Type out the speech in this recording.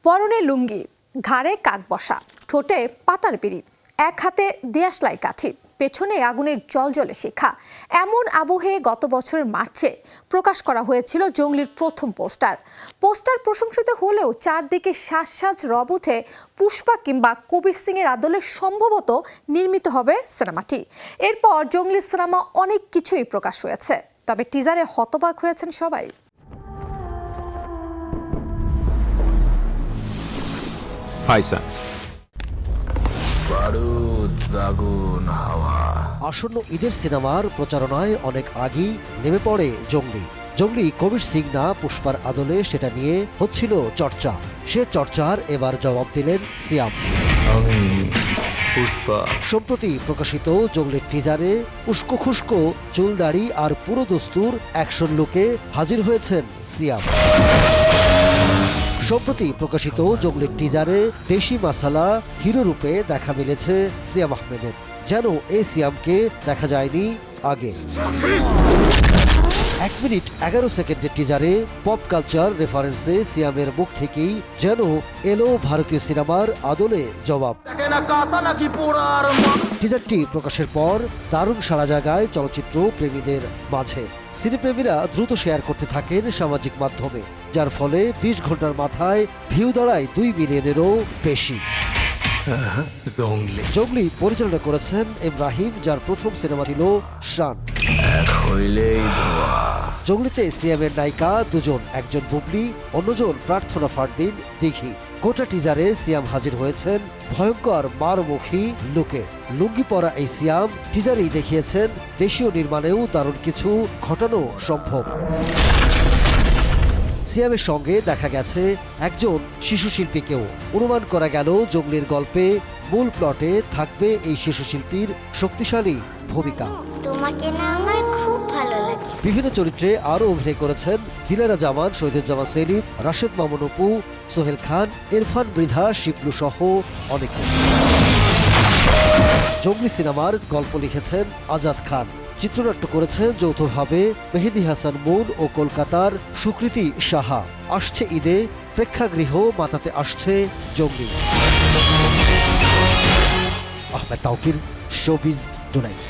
পরনে লুঙ্গি, ঘাড়ে কাক বসা, ঠোঁটে পাতার বিড়ি, এক হাতে দেয়াশলাই কাঠি, পেছনে আগুনের জ্বলজ্বলে শিখা। এমন আবহে গত বছরের মার্চে প্রকাশ করা হয়েছিল জঙ্গলির প্রথম পোস্টার প্রশংসিত হলেও চারদিকে সাজ সাজ রব উঠে পুষ্পা কিংবা কবির সিং এর আদলে সম্ভবত নির্মিত হবে সিনেমাটি। এরপর জঙ্গলি সিনেমা অনেক কিছুই প্রকাশ হয়েছে, তবে টিজারে হতবাক হয়েছেন সবাই। আসন্ন ঈদের সিনেমার প্রচারণায় অনেক আগেই নেমে পড়ে জঙ্গলি কবির সিং না পুষ্পার আদলে সেটা নিয়ে হচ্ছিল চর্চা। সে চর্চার এবার জবাব দিলেন সিয়াম। সম্প্রতি প্রকাশিত জঙ্গলির টিজারে উস্কো খুস্কো চুলদাড়ি আর পুরো দস্তুর অ্যাকশন লুকে হাজির হয়েছেন সিয়াম। সম্প্রতি প্রকাশিত জঙ্গলির টিজারে দেশি মাসালা হিরো রূপে দেখা মিলেছে সিয়াম আহমেদের। যেন এই সিয়ামকে দেখা যায়নি আগে। 1 মিনিট 11 সেকেন্ডের টিজারে পপ কালচার রেফারেন্সে সিয়ামের মুখ থেকেই যেন এলো ভারতীয় সিনেমার আদলে জবাব। টিজারটি প্রকাশের পর দারুণ সাড়া জাগায় চলচ্চিত্র প্রেমীদের মাঝে। সিনেপ্রেমীরা দ্রুত শেয়ার করতে থাকেন সামাজিক মাধ্যমে, যার ফলে 20 ঘন্টার মাথায় ভিউ দাঁড়ায় 2 মিলিয়নেরও বেশি। জঙ্গলি পরিচালনা করেছেন ইব্রাহিম, যার প্রথম সিনেমা ছিল শান। জঙ্গলিতে সিয়ামের নায়িকা দুজন, একজন বুবলি, অন্যজন প্রার্থনা ফারদিন দিঘি। গোটা টিজারে সিয়াম হাজির হয়েছেন ভয়ঙ্কর মারমুখী লুকে। লুঙ্গি পরা এই সিয়াম টিজারেই দেখিয়েছেন দেশীয় নির্মাণেও দারুণ কিছু ঘটানো সম্ভব। সিয়ামের সঙ্গে দেখা গেছে একজন শিশু শিল্পীকেও। অনুমান করা গেল জঙ্গলির গল্পে মূল প্লটে থাকবে এই শিশু শিল্পীর শক্তিশালী ভূমিকা। তোমাকে না আমার খুব ভালো লাগে। বিভিন্ন চরিত্রে আরও অভিনয় করেছেন দিলারা জামান, শহীদুজ্জামান সেলিম, রাশেদ মামুন অপু, সোহেল খান, ইরফান মৃধা, শিবলু সহ অনেকে। জঙ্গলি সিনেমার গল্প লিখেছেন আজাদ খান। চিত্রনাট্য করেছেন যৌথভাবে মেহেদী হাসান মুন ও কলকাতার সুকৃতি সাহা। আসছে ঈদে প্রেক্ষাগৃহ মাতাতে আসছে জঙ্গলি। Ahmed Tawkir, showbiz tonight.